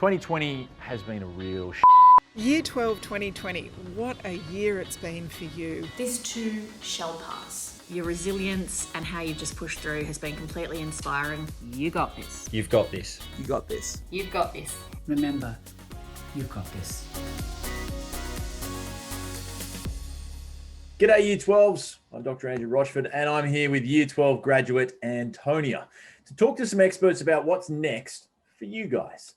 2020 has been a real Year 12 2020, what a year it's been for you. This too shall pass. Your resilience and how you've just pushed through has been completely inspiring. You got this. You've got this. You got this. You've got this. Remember, you've got this. G'day Year 12s, I'm Dr. Andrew Rochford and I'm here with Year 12 graduate Antonia to talk to some experts about what's next for you guys.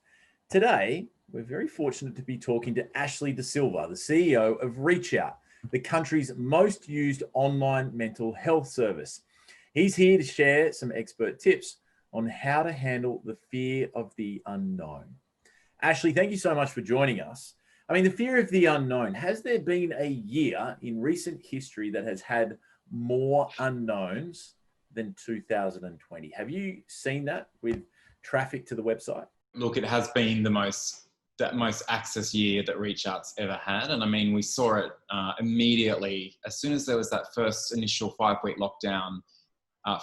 Today, we're very fortunate to be talking to Ashley De Silva, the CEO of Reach Out, the country's most used online mental health service. He's here to share some expert tips on how to handle the fear of the unknown. Ashley, thank you so much for joining us. I mean, the fear of the unknown, has there been a year in recent history that has had more unknowns than 2020? Have you seen that with traffic to the website? Look, it has been the most access year that Reach Out's ever had. And I mean, we saw it immediately. As soon as there was that first initial 5-week lockdown,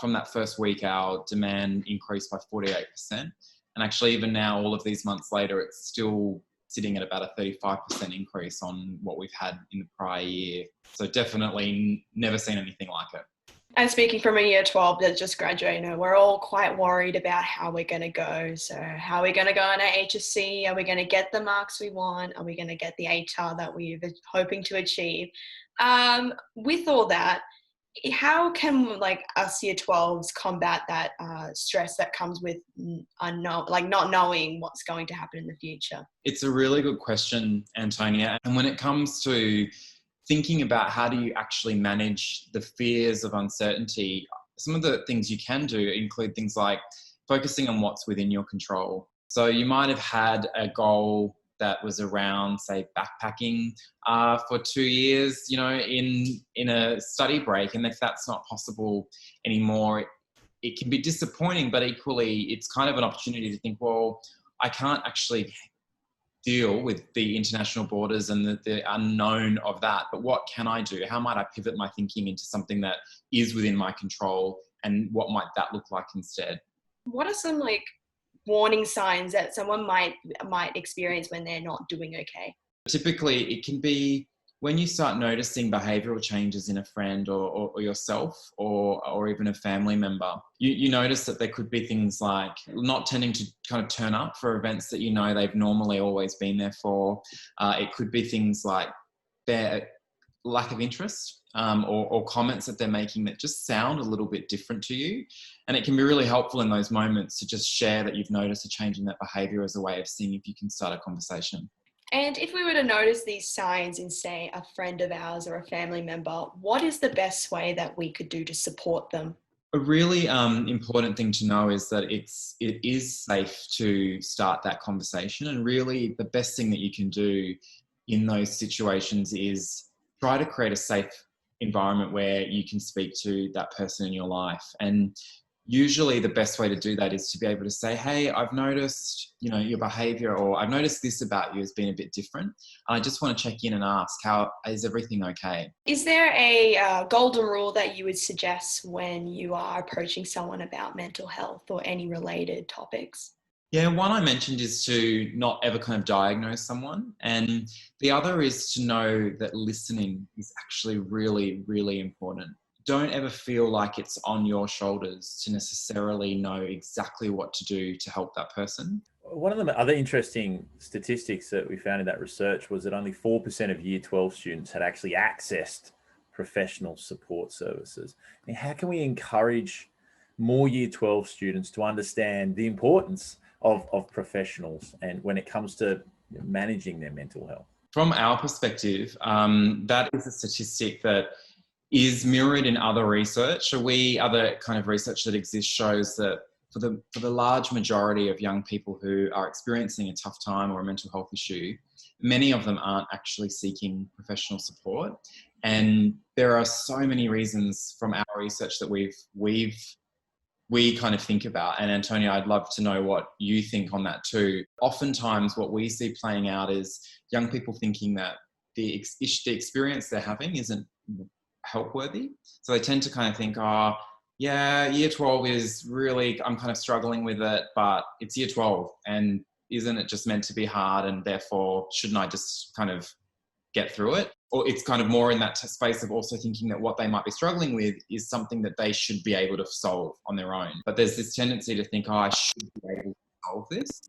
from that first week, our demand increased by 48%. And actually, even now, all of these months later, it's still sitting at about a 35% increase on what we've had in the prior year. So definitely never seen anything like it. And speaking from a year 12 that just graduated, we're all quite worried about how we're going to go. So how are we going to go on our HSC? Are we going to get the marks we want? Are we going to get the ATAR that we're hoping to achieve? With all that, how can us year 12s combat that stress that comes with unknown, not knowing what's going to happen in the future? It's a really good question, Antonia. And when it comes to thinking about how do you actually manage the fears of uncertainty, some of the things you can do include things like focusing on what's within your control. So you might have had a goal that was around, say, backpacking for 2 years, in a study break. And if that's not possible anymore, it can be disappointing, but equally it's kind of an opportunity to think, well, I can't actually deal with the international borders and the unknown of that, but what can I do? How might I pivot my thinking into something that is within my control, and what might that look like instead? What are some warning signs that someone might experience when they're not doing okay? Typically, it can be when you start noticing behavioural changes in a friend or yourself or even a family member. You notice that there could be things like not tending to kind of turn up for events that they've normally always been there for. It could be things like their lack of interest or comments that they're making that just sound a little bit different to you. And it can be really helpful in those moments to just share that you've noticed a change in that behaviour as a way of seeing if you can start a conversation. And if we were to notice these signs in, say, a friend of ours or a family member, what is the best way that we could do to support them? A really important thing to know is that it is safe to start that conversation. And really the best thing that you can do in those situations is try to create a safe environment where you can speak to that person in your life. And usually the best way to do that is to be able to say, hey, I've noticed, your behavior, or I've noticed this about you has been a bit different. I just want to check in and ask, how is everything okay? Is there a golden rule that you would suggest when you are approaching someone about mental health or any related topics? Yeah, one I mentioned is to not ever kind of diagnose someone. And the other is to know that listening is actually really, really important. Don't ever feel like it's on your shoulders to necessarily know exactly what to do to help that person. One of the other interesting statistics that we found in that research was that only 4% of Year 12 students had actually accessed professional support services. I mean, how can we encourage more Year 12 students to understand the importance of professionals and when it comes to managing their mental health? From our perspective, that is a statistic that is mirrored in other research. Other kind of research that exists shows that for the large majority of young people who are experiencing a tough time or a mental health issue, many of them aren't actually seeking professional support. And there are so many reasons from our research that we kind of think about. And Antonia, I'd love to know what you think on that too. Oftentimes what we see playing out is young people thinking that the experience they're having isn't help worthy. So they tend to kind of think, yeah, year 12 is really, I'm kind of struggling with it, but it's year 12 and isn't it just meant to be hard, and therefore shouldn't I just kind of get through it? Or it's kind of more in that space of also thinking that what they might be struggling with is something that they should be able to solve on their own. But there's this tendency to think, I should be able to solve this.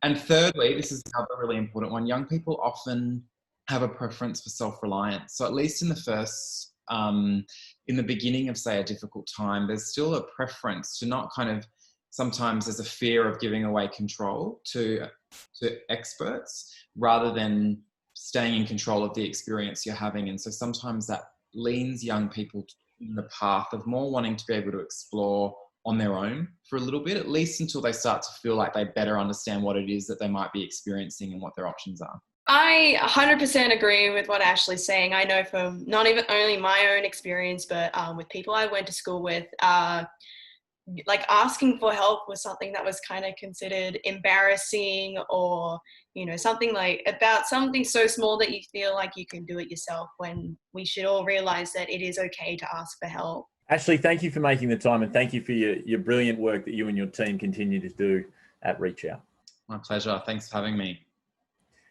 And thirdly, this is another really important one, young people often have a preference for self-reliance. So at least in the first, in the beginning of, say, a difficult time, there's still a preference to not kind of, sometimes there's a fear of giving away control to experts rather than staying in control of the experience you're having. And so sometimes that leans young people in the path of more wanting to be able to explore on their own for a little bit, at least until they start to feel like they better understand what it is that they might be experiencing and what their options are. I 100% agree with what Ashley's saying. I know from not even only my own experience, but with people I went to school with, like asking for help was something that was kind of considered embarrassing, or, you know, something like about something so small that you feel like you can do it yourself, when we should all realize that it is okay to ask for help. Ashley, thank you for making the time, and thank you for your brilliant work that you and your team continue to do at Reach Out. My pleasure. Thanks for having me.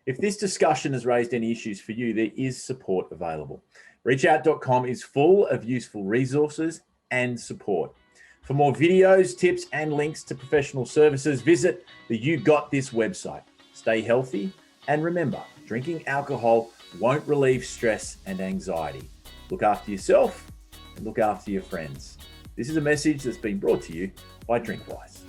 If this discussion has raised any issues for you, there is support available. Reachout.com is full of useful resources and support. For more videos, tips, and links to professional services, visit the You Got This website. Stay healthy, and remember, drinking alcohol won't relieve stress and anxiety. Look after yourself and look after your friends. This is a message that's been brought to you by Drinkwise.